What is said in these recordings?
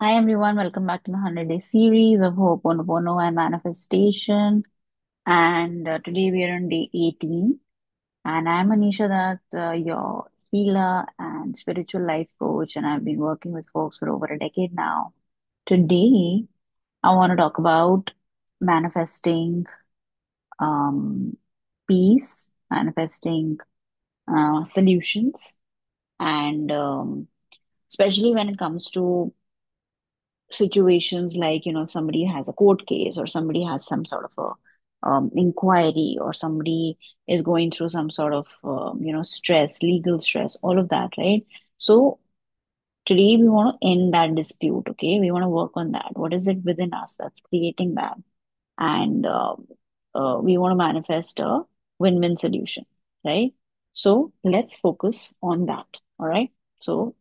Hi everyone, welcome back to the 100 Day series of Ho'oponopono and Manifestation. And today we are on day 18. And I'm Anisha Dutt, your healer and spiritual life coach. And I've been working with folks for over a decade now. Today, I want to talk about manifesting um, peace, manifesting solutions, and especially when it comes to situations like, somebody has a court case or somebody has some sort of a inquiry or somebody is going through some sort of, stress, legal stress, all of that, right? So today we want to end that dispute, okay? We want to work on that. What is it within us that's creating that? And we want to manifest a win-win solution, right? So let's focus on that, all right? So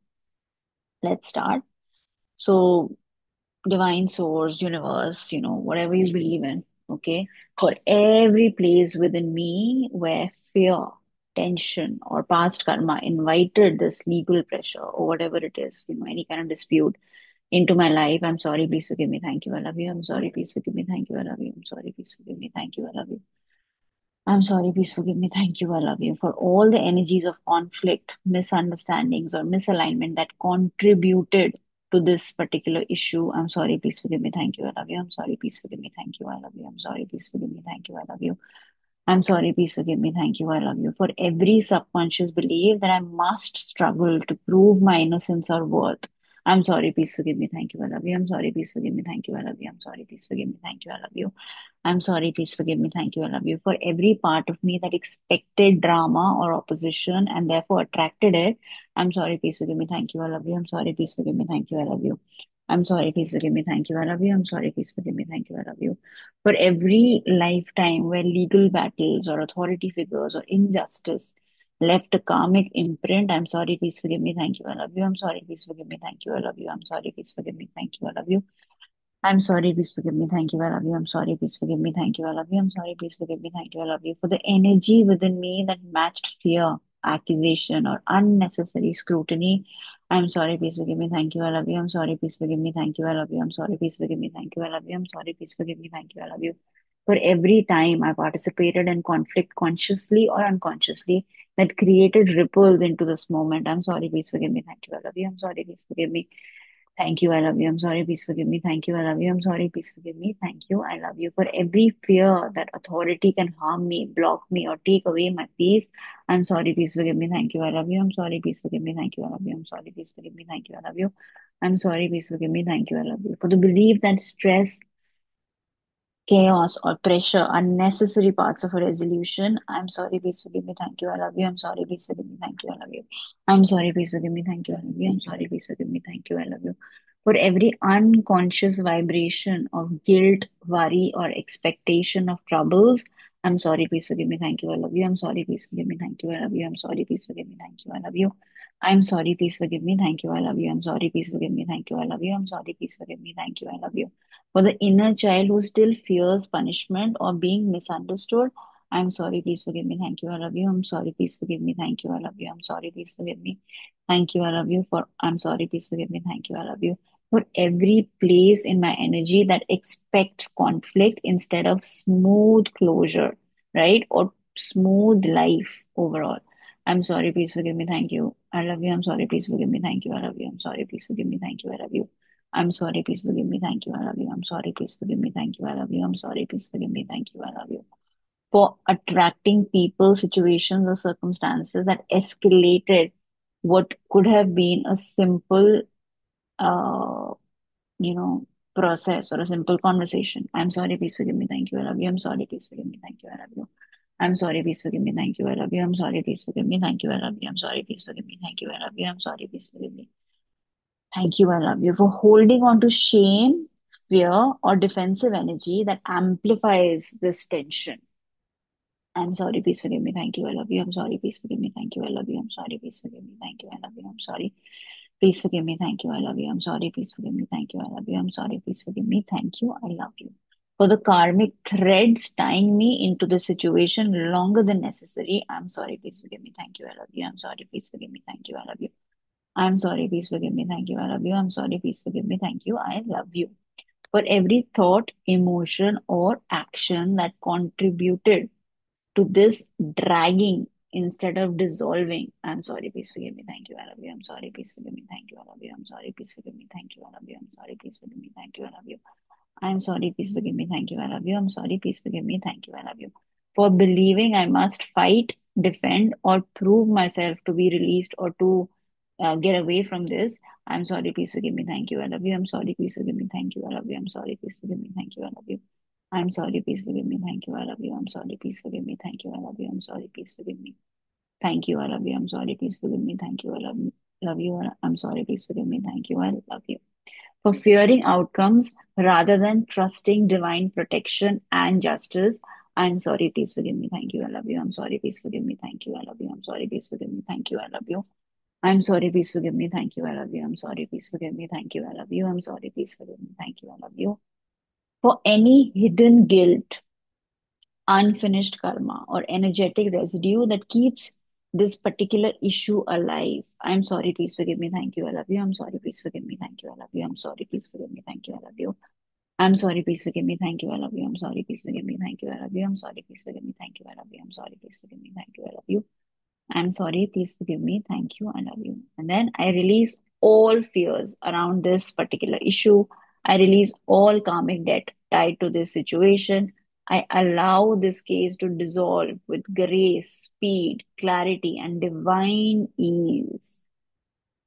let's start. So divine source, universe, whatever you believe in, okay? For every place within me where fear, tension, or past karma invited this legal pressure or whatever it is, any kind of dispute into my life, I'm sorry, please forgive me, thank you, I love you. I'm sorry, please forgive me, thank you, I love you. I'm sorry, please forgive me, thank you, I love you. I'm sorry, please forgive me. Thank you. I love you. For all the energies of conflict, misunderstandings, or misalignment that contributed to this particular issue, I'm sorry, please forgive me. Thank you. I love you. I'm sorry, please forgive me. Thank you. I love you. I'm sorry, please forgive me. Thank you. I love you. I'm sorry, please forgive me. Thank you. I love you. For every subconscious belief that I must struggle to prove my innocence or worth. I'm sorry, please forgive me. Thank you. I love you. I'm sorry, please forgive me. Thank you. I love you. I'm sorry, please forgive me. Thank you. I love you. I'm sorry, please forgive me. Thank you. I love you. For every part of me that expected drama or opposition and therefore attracted it. I'm sorry, please forgive me. Thank you. I love you. I'm sorry, please forgive me. Thank you. I love you. I'm sorry, please forgive me. Thank you. I love you. I'm sorry, please forgive me. Thank you. I love you. For every lifetime where legal battles or authority figures or injustice left a karmic imprint, I'm sorry, please forgive me. Thank you. I love you. I'm sorry, please forgive me. Thank you. I love you. I'm sorry, please forgive me. Thank you. I love you. I'm sorry, please forgive me. Thank you. I love you. I'm sorry, please forgive me. Thank you. I love you. I'm sorry, please forgive me. Thank you. I love you. For the energy within me that matched fear, accusation, or unnecessary scrutiny. I'm sorry, please forgive me. Thank you. I love you. I'm sorry, please forgive me. Thank you. I love you. I'm sorry, please forgive me. Thank you. I love you. I'm sorry, please forgive me. Thank you. I love you. For every time I participated in conflict consciously or unconsciously that created ripples into this moment. I'm sorry, please forgive me. Thank you. I love you. I'm sorry, please forgive me. Thank you, I love you. I'm sorry, please forgive me. Thank you, I love you. I'm sorry, please forgive me. Thank you, I love you. For every fear that authority can harm me, block me, or take away my peace, I'm sorry, please forgive me. Thank you, I love you. I'm sorry, please forgive me. Thank you, I love you. I'm sorry, please forgive me. Thank you, I love you. I'm sorry, please forgive me. Thank you, I love you. For the belief that stress, chaos, or pressure are necessary parts of a resolution. I'm sorry, please forgive me. Thank you. I love you. I'm sorry, please forgive me. Thank you. I love you. I'm sorry, please forgive me. Thank you. I love you. I'm sorry, please forgive me. Thank you. I love you. For every unconscious vibration of guilt, worry, or expectation of troubles, I'm sorry, please forgive me. Thank you. I love you. I'm sorry, please forgive me. Thank you. I love you. I'm sorry, please forgive me. Thank you. I love you. I'm sorry, please forgive me. Thank you. I love you. I'm sorry, please forgive me. Thank you. I love you. I'm sorry, please forgive me. Thank you. I love you. For the inner child who still fears punishment or being misunderstood, I'm sorry, please forgive me. Thank you. I love you. I'm sorry, please forgive me. Thank you. I love you. I'm sorry, please forgive me. Thank you. I love you. For I'm sorry, please forgive me. Thank you. I love you. For every place in my energy that expects conflict instead of smooth closure, right? Or smooth life overall. I'm sorry, please forgive me. Thank you. I love you. I'm sorry, please forgive me. Thank you. I love you. I'm sorry, please forgive me. Thank you. I love you. I'm sorry, please forgive me. Thank you. I love you. I'm sorry, please forgive me. Thank you. I love you. I'm sorry, please forgive me. Thank you. I love you. For attracting people, situations, or circumstances that escalated what could have been a simple, uh, you know, process or a simple conversation. I'm sorry, please forgive me. Thank you. I love you. I'm sorry, please forgive me. Thank you. I love you. I'm sorry, please forgive me. Thank you. I love you. I'm sorry, please forgive me. Thank you. I love you. I'm sorry, please forgive me. Thank you. I love you. I'm sorry, please forgive me. Thank you, I love you, for holding on to shame, fear, or defensive energy that amplifies this tension. I'm sorry, please forgive me. Thank you, I love you. I'm sorry, please forgive me. Thank you, I love you. I'm sorry, please forgive me. Thank you, I love you. I'm sorry. Please forgive me. Thank you, I love you. I'm sorry, please forgive me. Thank you, I love you. I'm sorry, please forgive me. Thank you, I love you. For the karmic threads tying me into the situation longer than necessary, I'm sorry, please forgive me. Thank you, I love you. I'm sorry, please forgive me. Thank you, I love you. I'm sorry, please forgive me, thank you, I love you. I'm sorry, please forgive me, thank you, I love you. For every thought, emotion, or action that contributed to this dragging instead of dissolving. I'm sorry, please forgive me, thank you, I love you. I'm sorry, please forgive me, thank you, I love you. I'm sorry, please forgive me, thank you, I love you. I'm sorry, please forgive me, thank you, I love you. I'm sorry, please forgive me, thank you, I love you. I'm sorry, please forgive me, thank you, I love you. For believing I must fight, defend, or prove myself to be released or to get away from this. I'm sorry, please forgive me, thank you, I love you. I'm sorry, please forgive me, thank you, I love you. I'm sorry, please forgive me, thank you, I love you. I'm sorry, please forgive me, thank you, I love you. I'm sorry, please forgive me, thank you, I love you. I'm sorry, please forgive me. Thank you, I love you. I'm sorry, please forgive me. Thank you, I love you. I'm sorry, please forgive me. Thank you, I love you. For fearing outcomes rather than trusting divine protection and justice. I'm sorry, please forgive me. Thank you, I love you. I'm sorry, please forgive me. Thank you, I love you. I'm sorry, please forgive me. Thank you, I love you. I'm sorry, please forgive me. Thank you, I love you. I'm sorry, please forgive me. Thank you, I love you. I'm sorry, please forgive me. Thank you, I love you. For any hidden guilt, unfinished karma, or energetic residue that keeps this particular issue alive. I'm sorry, please forgive me. Thank you, I love you. I'm sorry, please forgive me. Thank you, I love you. I'm sorry, please forgive me. Thank you, I love you. I'm sorry, please forgive me. Thank you, I love you. I'm sorry, please forgive me. Thank you, I love you. I'm sorry, please forgive me. Thank you, I love you. I'm sorry, please forgive me. Thank you, I love you. I'm sorry, please forgive me. Thank you, I love you. And then I release all fears around this particular issue. I release all karmic debt tied to this situation. I allow this case to dissolve with grace, speed, clarity, and divine ease.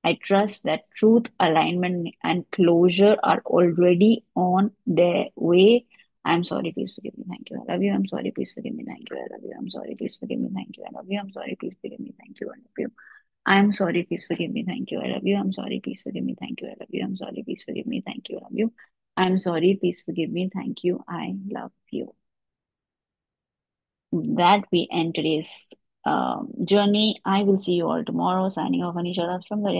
I trust that truth, alignment, and closure are already on their way. I'm sorry, please forgive me. Thank you. I love you. I'm sorry, please forgive me. Thank you. I love you. I'm sorry, please forgive me. Thank you. I love you. I'm sorry, please forgive me. Thank you. I love you. I'm sorry, please forgive me. Thank you. I love you. I'm sorry, please forgive me. Thank you. I love you. I'm sorry, please forgive me. Thank you. I love you. I'm sorry, please forgive me. Thank you. I love you. That we end today's journey. I will see you all tomorrow. Signing off, Anisha. That's from the